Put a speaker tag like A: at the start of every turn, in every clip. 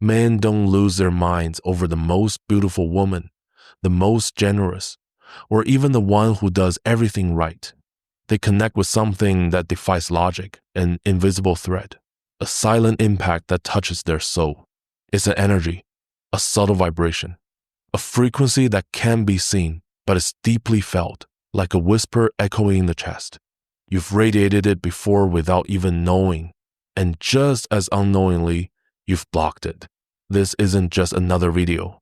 A: Men don't lose their minds over the most beautiful woman, the most generous, or even the one who does everything right. They connect with something that defies logic, an invisible thread, a silent impact that touches their soul. It's an energy, a subtle vibration, a frequency that can't be seen, but is deeply felt, like a whisper echoing in the chest. You've radiated it before without even knowing, and just as unknowingly, you've blocked it. This isn't just another video.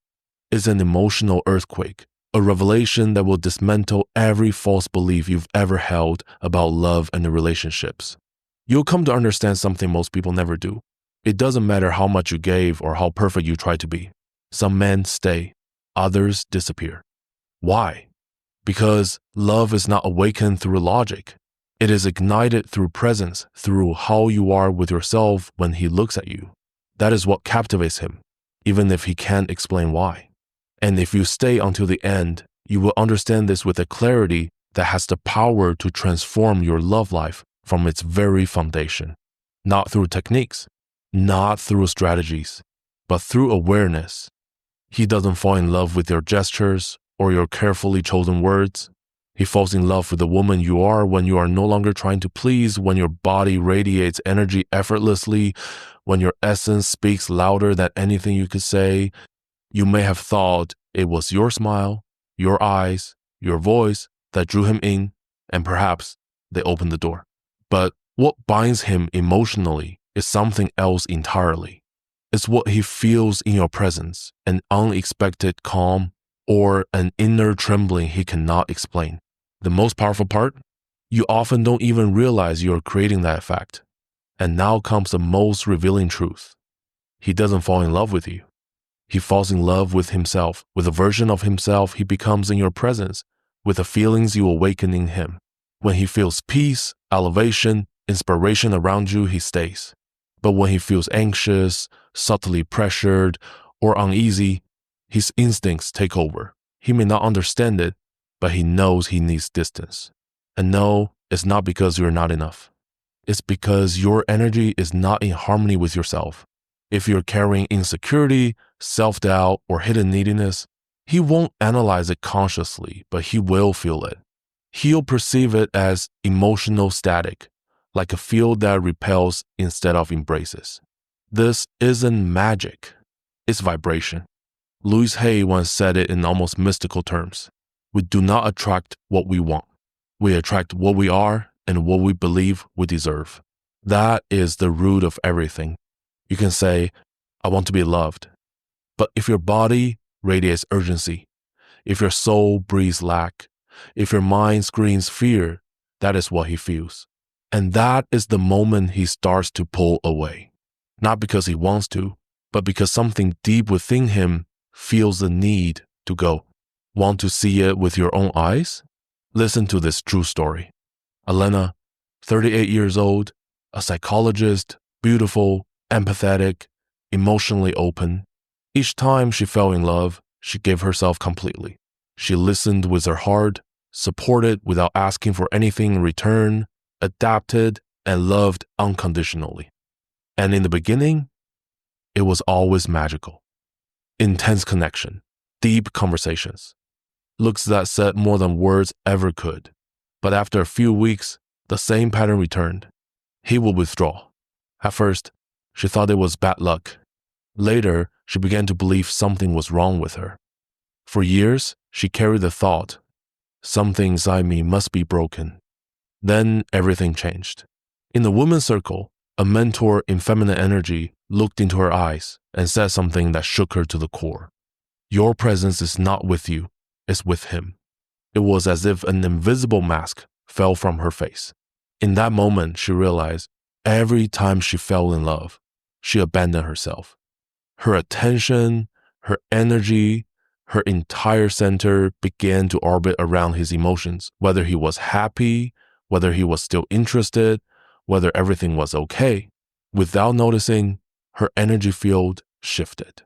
A: It's an emotional earthquake, a revelation that will dismantle every false belief you've ever held about love and relationships. You'll come to understand something most people never do. It doesn't matter how much you gave or how perfect you try to be. Some men stay, others disappear. Why? Because love is not awakened through logic. It is ignited through presence, through how you are with yourself when he looks at you. That is what captivates him, even if he can't explain why. And if you stay until the end, you will understand this with a clarity that has the power to transform your love life from its very foundation. Not through techniques, not through strategies, but through awareness. He doesn't fall in love with your gestures or your carefully chosen words. He falls in love with the woman you are when you are no longer trying to please, when your body radiates energy effortlessly, when your essence speaks louder than anything you could say. You may have thought it was your smile, your eyes, your voice that drew him in, and perhaps they opened the door. But what binds him emotionally is something else entirely. It's what he feels in your presence, an unexpected calm or an inner trembling he cannot explain. The most powerful part? You often don't even realize you're creating that effect. And now comes the most revealing truth. He doesn't fall in love with you. He falls in love with himself, with a version of himself he becomes in your presence, with the feelings you awaken in him. When he feels peace, elevation, inspiration around you, he stays. But when he feels anxious, subtly pressured, or uneasy, his instincts take over. He may not understand it, but he knows he needs distance. And no, it's not because you're not enough. It's because your energy is not in harmony with yourself. If you're carrying insecurity, self-doubt, or hidden neediness, he won't analyze it consciously, but he will feel it. He'll perceive it as emotional static, like a field that repels instead of embraces. This isn't magic. It's vibration. Louise Hay once said it in almost mystical terms. We do not attract what we want. We attract what we are and what we believe we deserve. That is the root of everything. You can say, I want to be loved. But if your body radiates urgency, if your soul breathes lack, if your mind screams fear, that is what he feels. And that is the moment he starts to pull away. Not because he wants to, but because something deep within him feels the need to go. Want to see it with your own eyes? Listen to this true story. Elena, 38 years old, a psychologist, beautiful, empathetic, emotionally open. Each time she fell in love, she gave herself completely. She listened with her heart, supported without asking for anything in return, adapted, and loved unconditionally. And in the beginning, it was always magical. Intense connection, deep conversations, looks that said more than words ever could. But after a few weeks, the same pattern returned. He would withdraw. At first, she thought it was bad luck. Later, she began to believe something was wrong with her. For years, she carried the thought, something inside me must be broken. Then everything changed. In the women's circle, a mentor in feminine energy looked into her eyes and said something that shook her to the core. Your presence is not with you, it's with him. It was as if an invisible mask fell from her face. In that moment, she realized every time she fell in love, she abandoned herself. Her attention, her energy, her entire center began to orbit around his emotions, whether he was happy, whether he was still interested, whether everything was okay. Without noticing, her energy field shifted.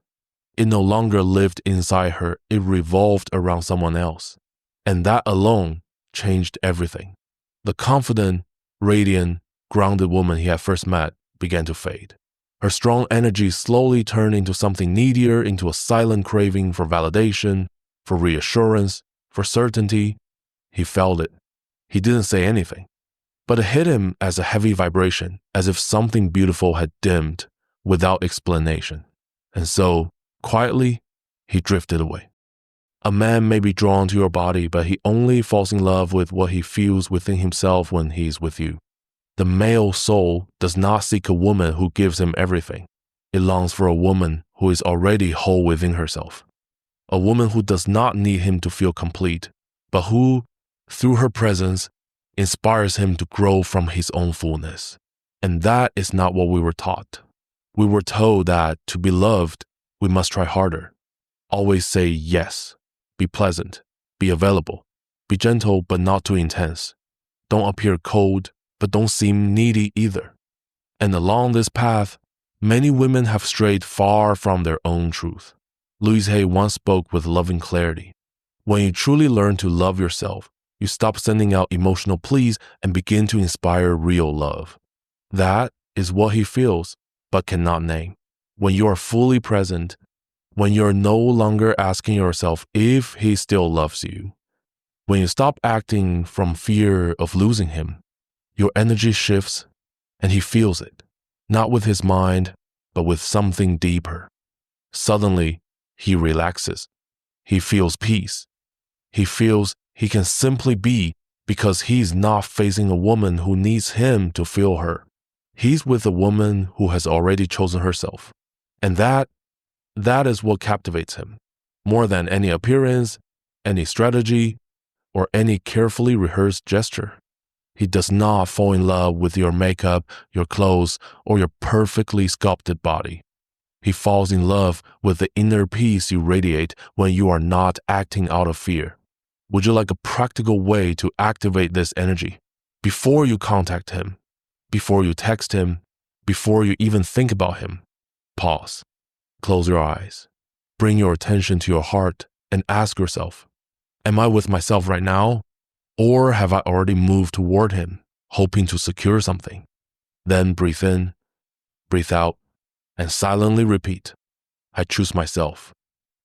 A: It no longer lived inside her, it revolved around someone else. And that alone changed everything. The confident, radiant, grounded woman he had first met began to fade. Her strong energy slowly turned into something needier, into a silent craving for validation, for reassurance, for certainty. He felt it. He didn't say anything, but it hit him as a heavy vibration, as if something beautiful had dimmed without explanation. And so, quietly, he drifted away. A man may be drawn to your body, but he only falls in love with what he feels within himself when he is with you. The male soul does not seek a woman who gives him everything. It longs for a woman who is already whole within herself. A woman who does not need him to feel complete, but who, through her presence, inspires him to grow from his own fullness. And that is not what we were taught. We were told that to be loved, we must try harder. Always say yes. Be pleasant. Be available. Be gentle but not too intense. Don't appear cold, but don't seem needy either. And along this path, many women have strayed far from their own truth. Louise Hay once spoke with loving clarity. When you truly learn to love yourself, you stop sending out emotional pleas and begin to inspire real love. That is what he feels, but cannot name. When you are fully present, when you're no longer asking yourself if he still loves you, when you stop acting from fear of losing him, your energy shifts and he feels it, not with his mind, but with something deeper. Suddenly, he relaxes. He feels peace. He feels he can simply be because he's not facing a woman who needs him to feel her. He's with a woman who has already chosen herself. And that is what captivates him, more than any appearance, any strategy, or any carefully rehearsed gesture. He does not fall in love with your makeup, your clothes, or your perfectly sculpted body. He falls in love with the inner peace you radiate when you are not acting out of fear. Would you like a practical way to activate this energy? Before you contact him, before you text him, before you even think about him, pause. Close your eyes. Bring your attention to your heart and ask yourself, am I with myself right now? Or have I already moved toward him, hoping to secure something? Then breathe in, breathe out, and silently repeat, I choose myself.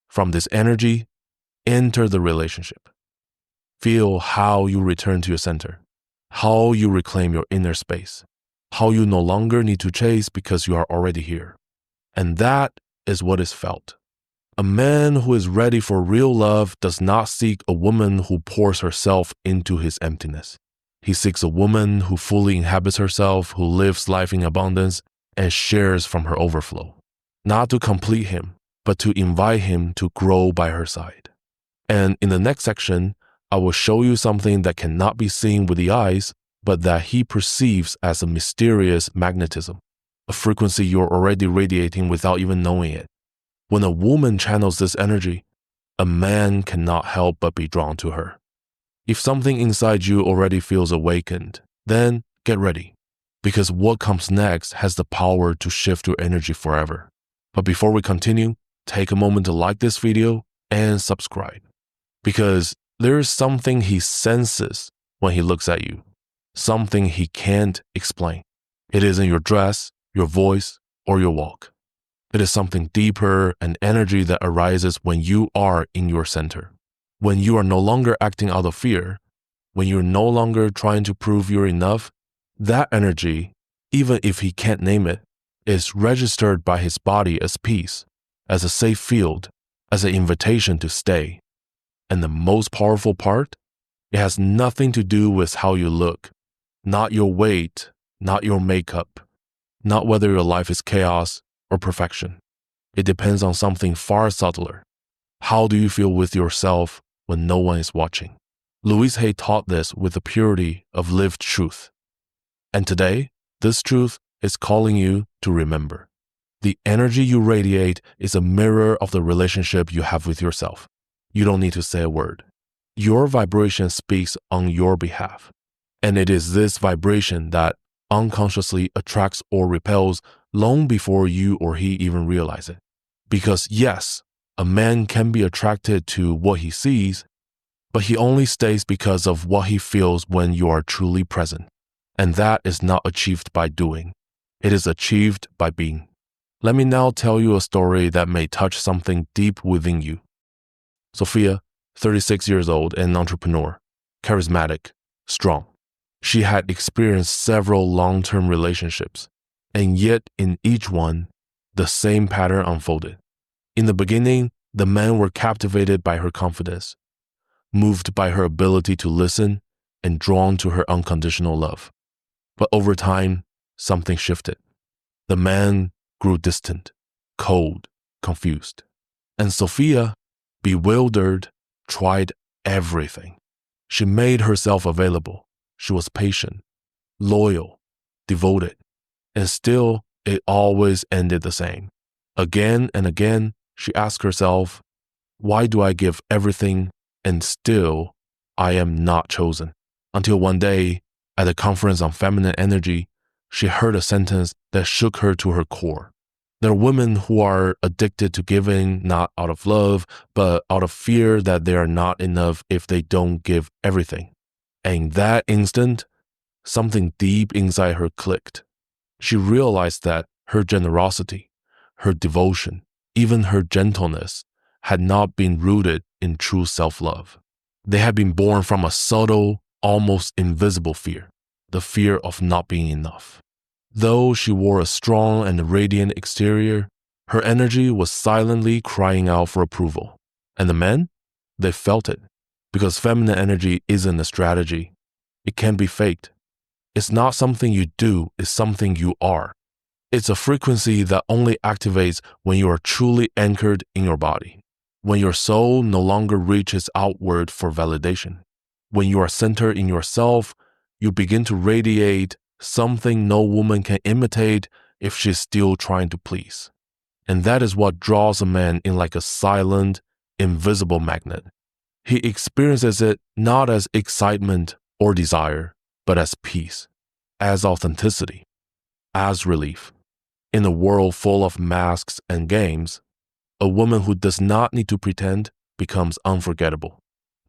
A: From this energy, enter the relationship. Feel how you return to your center, how you reclaim your inner space, how you no longer need to chase because you are already here. And that is what is felt. A man who is ready for real love does not seek a woman who pours herself into his emptiness. He seeks a woman who fully inhabits herself, who lives life in abundance and shares from her overflow. Not to complete him, but to invite him to grow by her side. And in the next section, I will show you something that cannot be seen with the eyes, but that he perceives as a mysterious magnetism, a frequency you're already radiating without even knowing it. When a woman channels this energy, a man cannot help but be drawn to her. If something inside you already feels awakened, then get ready, because what comes next has the power to shift your energy forever. But before we continue, take a moment to like this video and subscribe, because there is something he senses when he looks at you, something he can't explain. It isn't your dress, your voice, or your walk. It is something deeper, an energy that arises when you are in your center. When you are no longer acting out of fear, when you're no longer trying to prove you're enough, that energy, even if he can't name it, is registered by his body as peace, as a safe field, as an invitation to stay. And the most powerful part, it has nothing to do with how you look, not your weight, not your makeup, not whether your life is chaos or perfection. It depends on something far subtler. How do you feel with yourself when no one is watching? Louise Hay taught this with the purity of lived truth. And today, this truth is calling you to remember. The energy you radiate is a mirror of the relationship you have with yourself. You don't need to say a word. Your vibration speaks on your behalf. And it is this vibration that unconsciously attracts or repels long before you or he even realize it. Because yes, a man can be attracted to what he sees, but he only stays because of what he feels when you are truly present. And that is not achieved by doing. It is achieved by being. Let me now tell you a story that may touch something deep within you. Sophia, 36 years old and an entrepreneur, charismatic, strong. She had experienced several long-term relationships, and yet in each one, the same pattern unfolded. In the beginning, the men were captivated by her confidence, moved by her ability to listen, and drawn to her unconditional love. But over time, something shifted. The man grew distant, cold, confused. And Sophia, bewildered, tried everything. She made herself available. She was patient, loyal, devoted. And still, it always ended the same. Again and again, she asked herself, why do I give everything and still I am not chosen? Until one day, at a conference on feminine energy, she heard a sentence that shook her to her core. There are women who are addicted to giving not out of love, but out of fear that they are not enough if they don't give everything. And in that instant, something deep inside her clicked. She realized that her generosity, her devotion, even her gentleness had not been rooted in true self-love. They had been born from a subtle, almost invisible fear, the fear of not being enough. Though she wore a strong and radiant exterior, her energy was silently crying out for approval. And the men? They felt it, because feminine energy isn't a strategy. It can be faked. It's not something you do, it's something you are. It's a frequency that only activates when you are truly anchored in your body, when your soul no longer reaches outward for validation. When you are centered in yourself, you begin to radiate something no woman can imitate if she's still trying to please. And that is what draws a man in like a silent, invisible magnet. He experiences it not as excitement or desire, but as peace, as authenticity, as relief. In a world full of masks and games, a woman who does not need to pretend becomes unforgettable.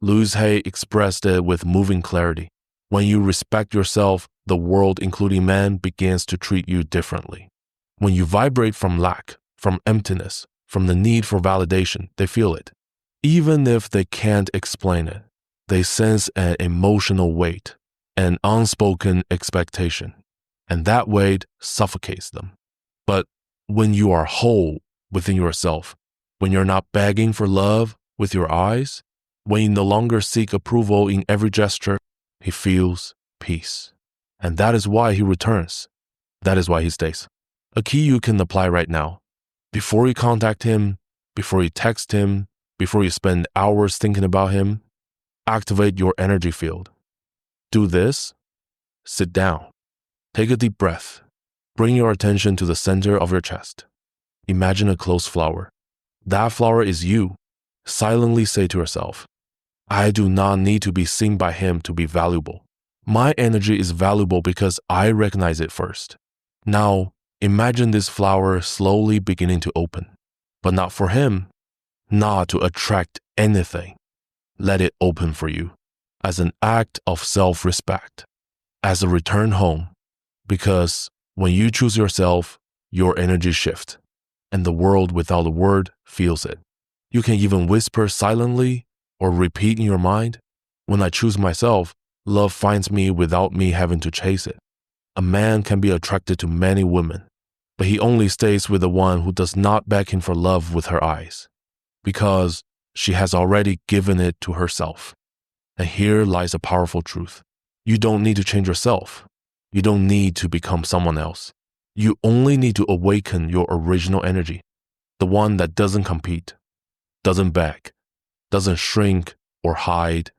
A: Louise Hay expressed it with moving clarity. When you respect yourself, the world, including men, begins to treat you differently. When you vibrate from lack, from emptiness, from the need for validation, they feel it. Even if they can't explain it, they sense an emotional weight, an unspoken expectation, and that weight suffocates them. But when you are whole within yourself, when you're not begging for love with your eyes, when you no longer seek approval in every gesture, he feels peace. And that is why he returns. That is why he stays. A key you can apply right now. Before you contact him, before you text him, before you spend hours thinking about him, activate your energy field. Do this. Sit down. Take a deep breath. Bring your attention to the center of your chest. Imagine a closed flower. That flower is you. Silently say to yourself, I do not need to be seen by him to be valuable. My energy is valuable because I recognize it first. Now, imagine this flower slowly beginning to open, but not for him, not to attract anything. Let it open for you as an act of self-respect, as a return home, because when you choose yourself, your energy shifts, and the world without a word feels it. You can even whisper silently or repeat in your mind, when I choose myself, love finds me without me having to chase it. A man can be attracted to many women, but he only stays with the one who does not beg him for love with her eyes, because she has already given it to herself. And here lies a powerful truth. You don't need to change yourself. You don't need to become someone else. You only need to awaken your original energy, the one that doesn't compete, doesn't beg, doesn't shrink or hide.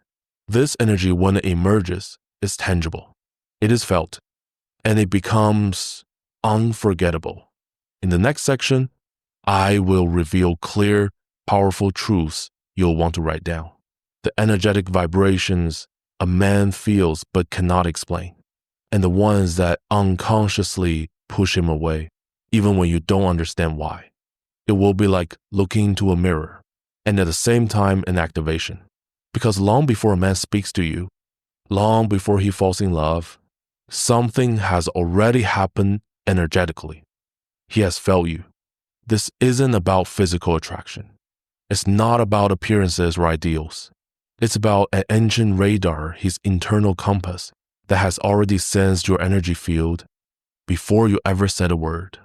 A: This energy, when it emerges, is tangible. It is felt, and it becomes unforgettable. In the next section, I will reveal clear, powerful truths you'll want to write down. The energetic vibrations a man feels but cannot explain, and the ones that unconsciously push him away, even when you don't understand why. It will be like looking into a mirror, and at the same time an activation. Because long before a man speaks to you, long before he falls in love, something has already happened energetically. He has felt you. This isn't about physical attraction. It's not about appearances or ideals. It's about an ancient radar, his internal compass, that has already sensed your energy field before you ever said a word.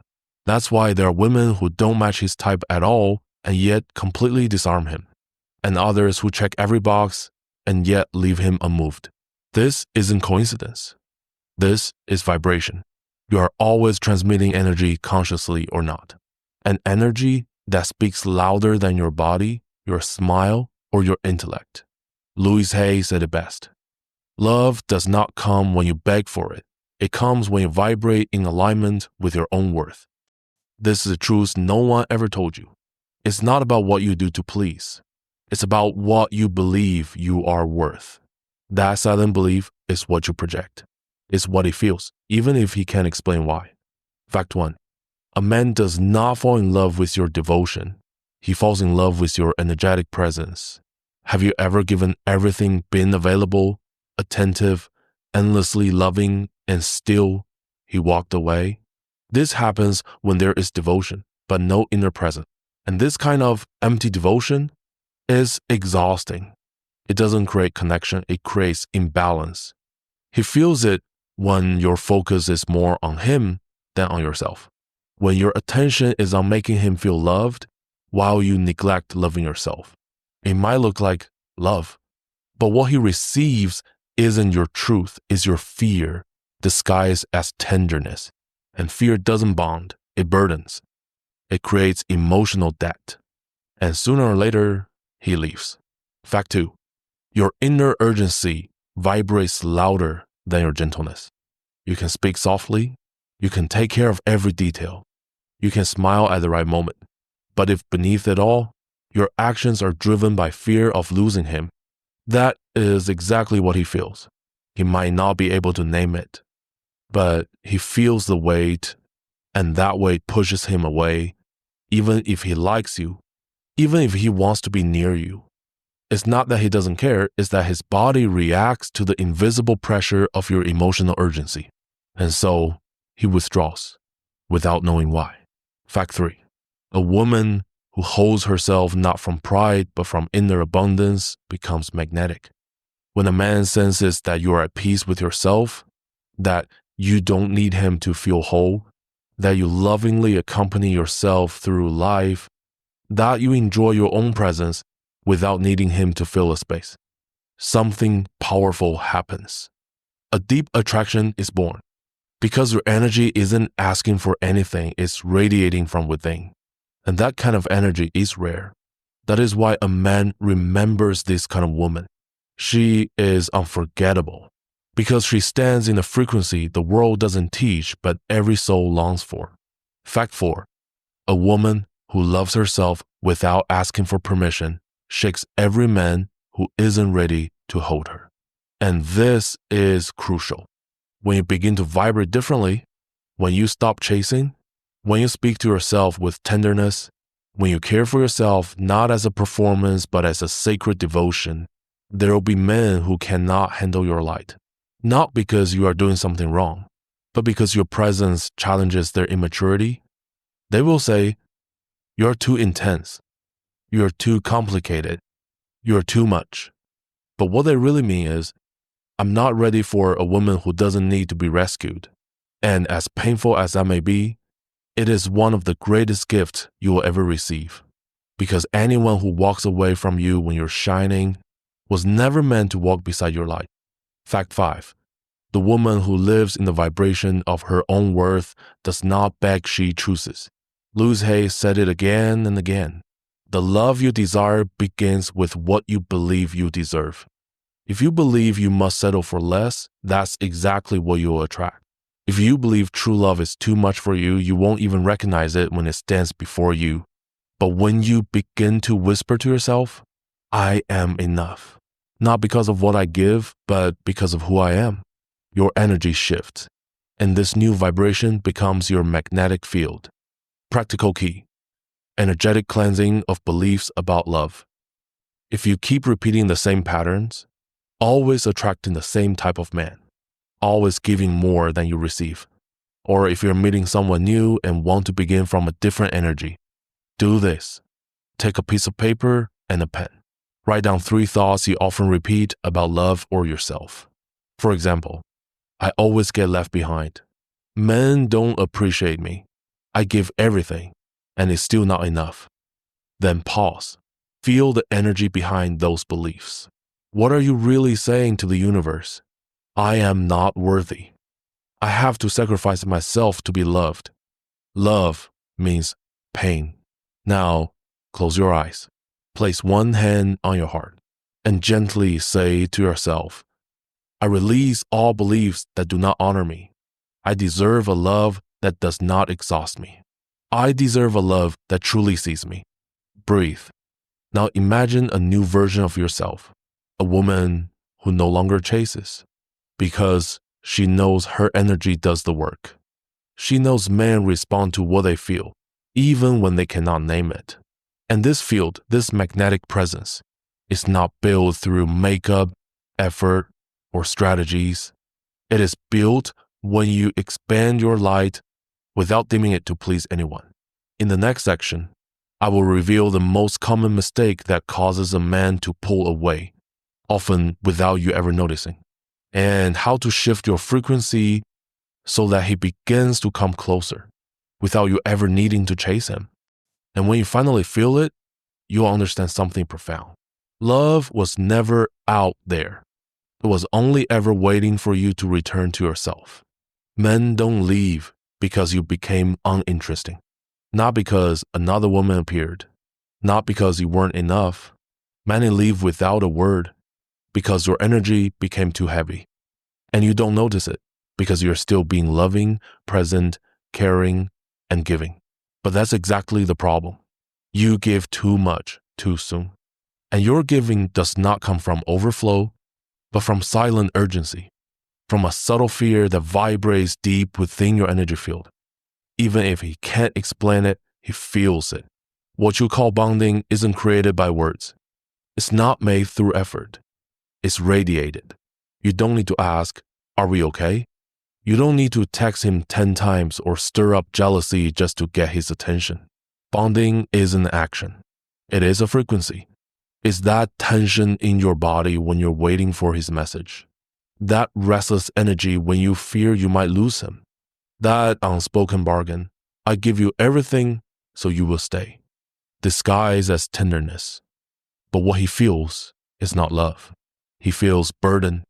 A: That's why there are women who don't match his type at all and yet completely disarm him, and others who check every box and yet leave him unmoved. This isn't coincidence. This is vibration. You are always transmitting energy consciously or not. An energy that speaks louder than your body, your smile, or your intellect. Louise Hay said it best. Love does not come when you beg for it. It comes when you vibrate in alignment with your own worth. This is a truth no one ever told you. It's not about what you do to please. It's about what you believe you are worth. That silent belief is what you project. It's what he feels, even if he can't explain why. Fact 1. A man does not fall in love with your devotion. He falls in love with your energetic presence. Have you ever given everything, been available, attentive, endlessly loving, and still he walked away? This happens when there is devotion, but no inner presence. And this kind of empty devotion is exhausting. It doesn't create connection, it creates imbalance. He feels it when your focus is more on him than on yourself. When your attention is on making him feel loved while you neglect loving yourself. It might look like love, but what he receives isn't your truth, it's your fear disguised as tenderness. And fear doesn't bond, it burdens. It creates emotional debt. And sooner or later, he leaves. Fact 2. Your inner urgency vibrates louder than your gentleness. You can speak softly. You can take care of every detail. You can smile at the right moment. But if beneath it all, your actions are driven by fear of losing him, that is exactly what he feels. He might not be able to name it, but he feels the weight, and that weight pushes him away, even if he likes you, even if he wants to be near you. It's not that he doesn't care, it's that his body reacts to the invisible pressure of your emotional urgency. And so, he withdraws, without knowing why. Fact 3. A woman who holds herself not from pride but from inner abundance becomes magnetic. When a man senses that you are at peace with yourself, that you don't need him to feel whole, that you lovingly accompany yourself through life, that you enjoy your own presence without needing him to fill a space, something powerful happens. A deep attraction is born. Because your energy isn't asking for anything, it's radiating from within. And that kind of energy is rare. That is why a man remembers this kind of woman. She is unforgettable. Because she stands in a frequency the world doesn't teach, but every soul longs for. Fact 4. A woman who loves herself without asking for permission shakes every man who isn't ready to hold her. And this is crucial. When you begin to vibrate differently, when you stop chasing, when you speak to yourself with tenderness, when you care for yourself not as a performance but as a sacred devotion, there will be men who cannot handle your light. Not because you are doing something wrong, but because your presence challenges their immaturity. They will say, "You're too intense. You're too complicated. You're too much." But what they really mean is, I'm not ready for a woman who doesn't need to be rescued. And as painful as that may be, it is one of the greatest gifts you will ever receive. Because anyone who walks away from you when you're shining was never meant to walk beside your light. Fact 5. The woman who lives in the vibration of her own worth does not beg, she chooses. Louise Hay said it again and again. The love you desire begins with what you believe you deserve. If you believe you must settle for less, that's exactly what you will attract. If you believe true love is too much for you, you won't even recognize it when it stands before you. But when you begin to whisper to yourself, I am enough, not because of what I give, but because of who I am, your energy shifts, and this new vibration becomes your magnetic field. Practical key: energetic cleansing of beliefs about love. If you keep repeating the same patterns, always attracting the same type of man, always giving more than you receive, or if you're meeting someone new and want to begin from a different energy, Do this. Take a piece of paper and a pen. Write down 3 thoughts you often repeat about love or yourself. For example, I always get left behind. Men don't appreciate me. I give everything, and it's still not enough. Then pause. Feel the energy behind those beliefs. What are you really saying to the universe? I am not worthy. I have to sacrifice myself to be loved. Love means pain. Now, close your eyes. Place one hand on your heart and gently say to yourself, I release all beliefs that do not honor me. I deserve a love that does not exhaust me. I deserve a love that truly sees me. Breathe. Now imagine a new version of yourself, a woman who no longer chases, because she knows her energy does the work. She knows men respond to what they feel, even when they cannot name it. And this field, this magnetic presence, is not built through makeup, effort, or strategies. It is built when you expand your light without dimming it to please anyone. In the next section, I will reveal the most common mistake that causes a man to pull away, often without you ever noticing, and how to shift your frequency so that he begins to come closer without you ever needing to chase him. And when you finally feel it, you'll understand something profound. Love was never out there. It was only ever waiting for you to return to yourself. Men don't leave because you became uninteresting. Not because another woman appeared. Not because you weren't enough. Many leave without a word because your energy became too heavy. And you don't notice it because you're still being loving, present, caring, and giving. But that's exactly the problem. You give too much too soon. And your giving does not come from overflow, but from silent urgency, from a subtle fear that vibrates deep within your energy field. Even if he can't explain it, he feels it. What you call bonding isn't created by words. It's not made through effort. It's radiated. You don't need to ask, are we okay? You don't need to text him 10 times or stir up jealousy just to get his attention. Bonding is an action. It is a frequency. It's that tension in your body when you're waiting for his message. That restless energy when you fear you might lose him. That unspoken bargain, I give you everything so you will stay, disguised as tenderness. But what he feels is not love. He feels burden.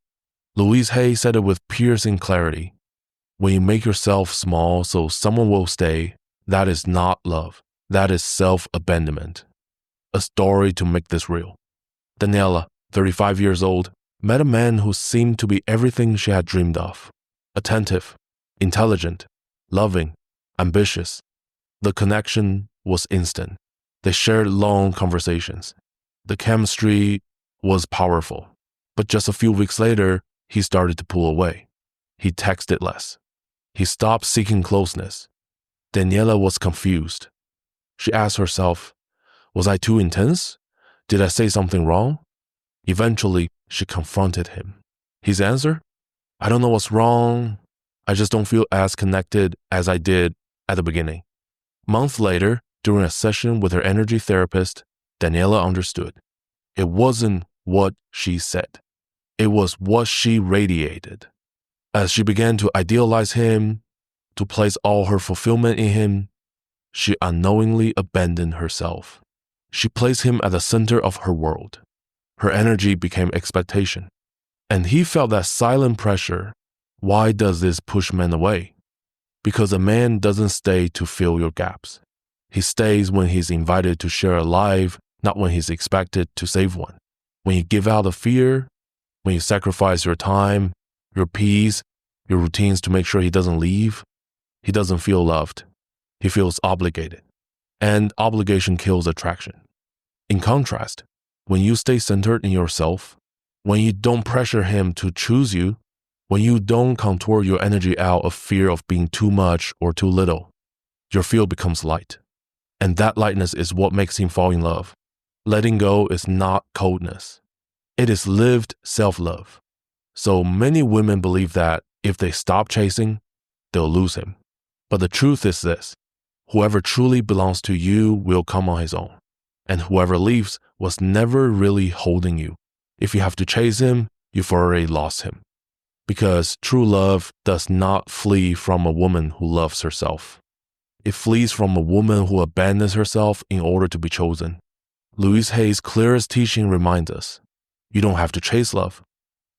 A: Louise Hay said it with piercing clarity. When you make yourself small so someone will stay, that is not love. That is self-abandonment. A story to make this real. Daniela, 35 years old, met a man who seemed to be everything she had dreamed of. Attentive, intelligent, loving, ambitious. The connection was instant. They shared long conversations. The chemistry was powerful. But just a few weeks later, he started to pull away. He texted less. He stopped seeking closeness. Daniela was confused. She asked herself, was I too intense? Did I say something wrong? Eventually, she confronted him. His answer? I don't know what's wrong. I just don't feel as connected as I did at the beginning. Months later, during a session with her energy therapist, Daniela understood. It wasn't what she said. It was what she radiated. As she began to idealize him, to place all her fulfillment in him, she unknowingly abandoned herself. She placed him at the center of her world. Her energy became expectation. And he felt that silent pressure. Why does this push men away? Because a man doesn't stay to fill your gaps. He stays when he's invited to share a life, not when he's expected to save one. When you give out of fear, when you sacrifice your time, your peace, your routines to make sure he doesn't leave, he doesn't feel loved. He feels obligated. And obligation kills attraction. In contrast, when you stay centered in yourself, when you don't pressure him to choose you, when you don't contour your energy out of fear of being too much or too little, your field becomes light. And that lightness is what makes him fall in love. Letting go is not coldness. It is lived self-love. So many women believe that if they stop chasing, they'll lose him. But the truth is this. Whoever truly belongs to you will come on his own. And whoever leaves was never really holding you. If you have to chase him, you've already lost him. Because true love does not flee from a woman who loves herself. It flees from a woman who abandons herself in order to be chosen. Louise Hay's clearest teaching reminds us, you don't have to chase love.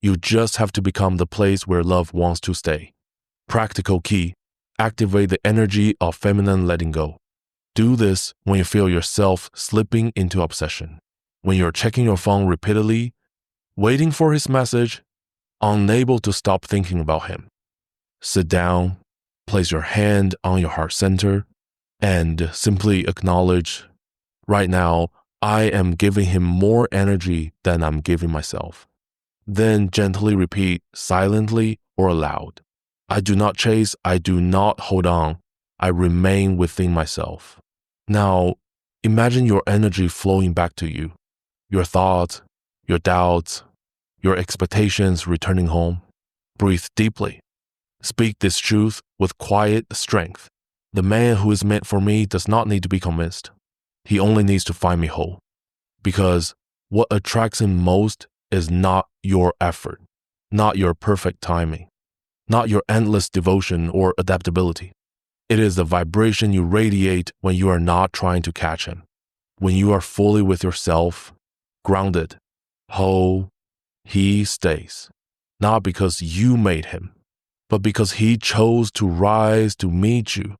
A: You just have to become the place where love wants to stay. Practical key, activate the energy of feminine letting go. Do this when you feel yourself slipping into obsession. When you're checking your phone repeatedly, waiting for his message, unable to stop thinking about him. Sit down, place your hand on your heart center, and simply acknowledge, right now, I am giving him more energy than I'm giving myself. Then gently repeat silently or aloud. I do not chase, I do not hold on, I remain within myself. Now, imagine your energy flowing back to you, your thoughts, your doubts, your expectations returning home. Breathe deeply. Speak this truth with quiet strength. The man who is meant for me does not need to be convinced. He only needs to find me whole. Because what attracts him most is not your effort, not your perfect timing, not your endless devotion or adaptability. It is the vibration you radiate when you are not trying to catch him. When you are fully with yourself, grounded, whole, he stays. Not because you made him, but because he chose to rise to meet you.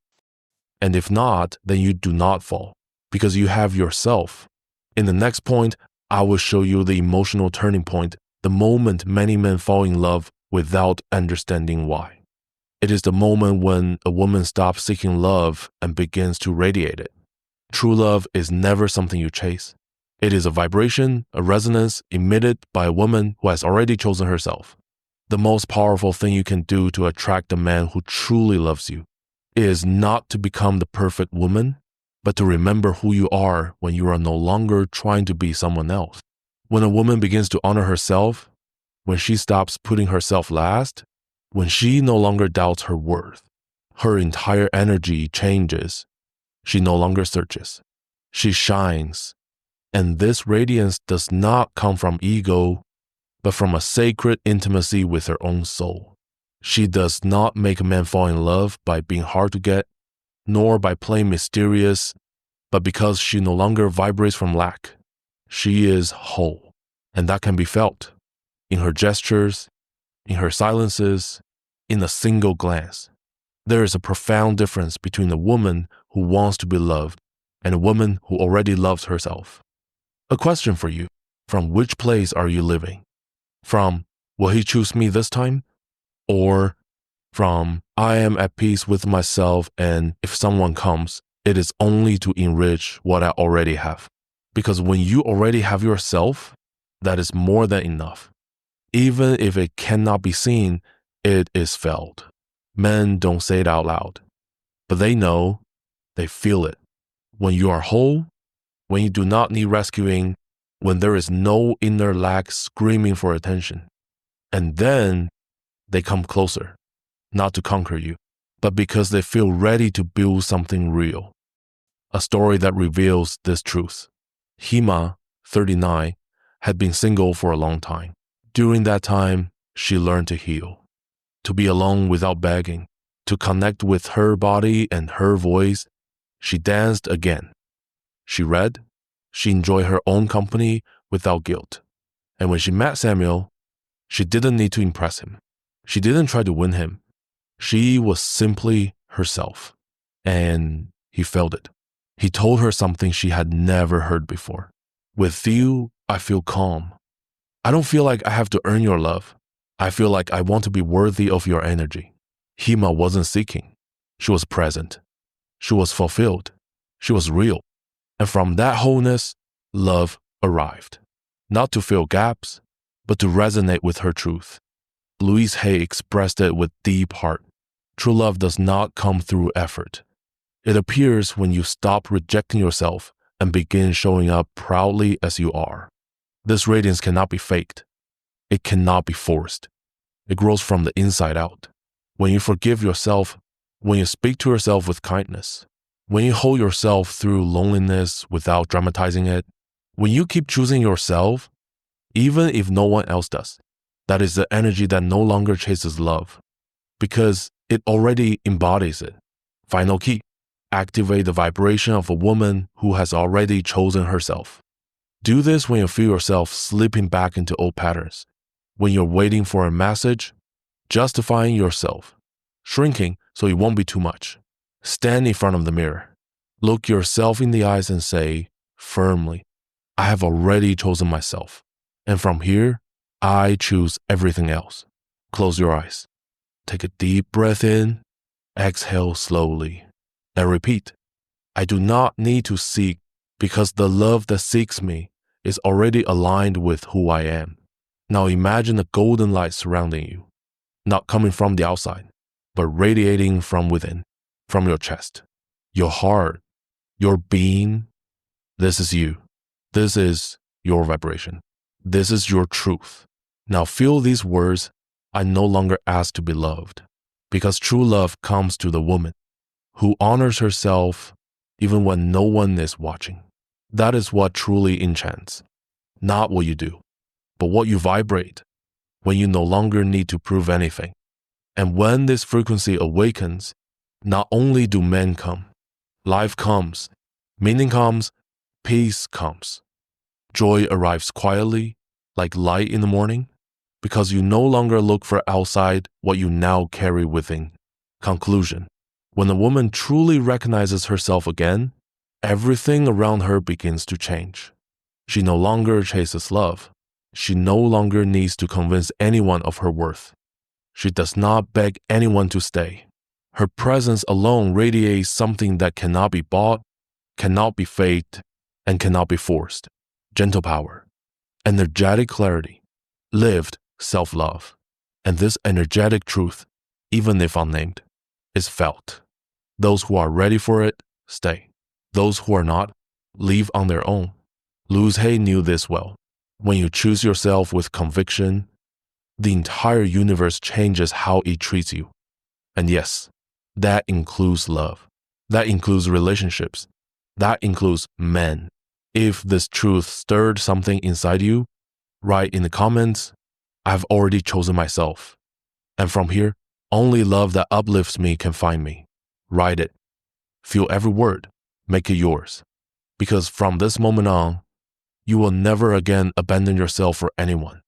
A: And if not, then you do not fall, because you have yourself. In the next point, I will show you the emotional turning point, the moment many men fall in love without understanding why. It is the moment when a woman stops seeking love and begins to radiate it. True love is never something you chase. It is a vibration, a resonance emitted by a woman who has already chosen herself. The most powerful thing you can do to attract a man who truly loves you is not to become the perfect woman, but to remember who you are when you are no longer trying to be someone else. When a woman begins to honor herself, when she stops putting herself last, when she no longer doubts her worth, her entire energy changes. She no longer searches. She shines. And this radiance does not come from ego, but from a sacred intimacy with her own soul. She does not make a man fall in love by being hard to get, nor by playing mysterious, but because she no longer vibrates from lack. She is whole, and that can be felt in her gestures, in her silences, in a single glance. There is a profound difference between a woman who wants to be loved and a woman who already loves herself. A question for you. From which place are you living? From, will he choose me this time? Or from, I am at peace with myself, and if someone comes, it is only to enrich what I already have. Because when you already have yourself, that is more than enough. Even if it cannot be seen, it is felt. Men don't say it out loud, but they know, they feel it. When you are whole, when you do not need rescuing, when there is no inner lack screaming for attention. And then they come closer, not to conquer you, but because they feel ready to build something real. A story that reveals this truth. Hima, 39, had been single for a long time. During that time, she learned to heal, to be alone without begging, to connect with her body and her voice. She danced again. She read. She enjoyed her own company without guilt. And when she met Samuel, she didn't need to impress him. She didn't try to win him. She was simply herself. And he felt it. He told her something she had never heard before. With you, I feel calm. I don't feel like I have to earn your love. I feel like I want to be worthy of your energy. Hima wasn't seeking. She was present. She was fulfilled. She was real. And from that wholeness, love arrived. Not to fill gaps, but to resonate with her truth. Louise Hay expressed it with deep heart. True love does not come through effort. It appears when you stop rejecting yourself and begin showing up proudly as you are. This radiance cannot be faked. It cannot be forced. It grows from the inside out. When you forgive yourself, when you speak to yourself with kindness, When you hold yourself through loneliness without dramatizing it, when you keep choosing yourself, even if no one else does, that is the energy that no longer chases love, because it already embodies it. Final key: activate the vibration of a woman who has already chosen herself. Do this when you feel yourself slipping back into old patterns, when you're waiting for a message, justifying yourself, shrinking so it won't be too much. Stand in front of the mirror. Look yourself in the eyes and say firmly, I have already chosen myself. And from here, I choose everything else. Close your eyes. Take a deep breath in. Exhale slowly. And repeat, I do not need to seek because the love that seeks me is already aligned with who I am. Now imagine a golden light surrounding you, not coming from the outside, but radiating from within, from your chest, your heart, your being. This is you. This is your vibration. This is your truth. Now feel these words. I no longer ask to be loved, because true love comes to the woman who honors herself even when no one is watching. That is what truly enchants. Not what you do, but what you vibrate when you no longer need to prove anything. And when this frequency awakens, not only do men come, life comes, meaning comes, peace comes. Joy arrives quietly, like light in the morning, because you no longer look for outside what you now carry within. Conclusion: when a woman truly recognizes herself again, everything around her begins to change. She no longer chases love. She no longer needs to convince anyone of her worth. She does not beg anyone to stay. Her presence alone radiates something that cannot be bought, cannot be faked, and cannot be forced. Gentle power, energetic clarity, lived self-love. And this energetic truth, even if unnamed, is felt. Those who are ready for it, stay. Those who are not, leave on their own. Louise Hay knew this well. When you choose yourself with conviction, the entire universe changes how it treats you. And yes, that includes love. That includes relationships. That includes men. If this truth stirred something inside you, write in the comments, I've already chosen myself. And from here, only love that uplifts me can find me. Write it. Feel every word. Make it yours. Because from this moment on, you will never again abandon yourself for anyone.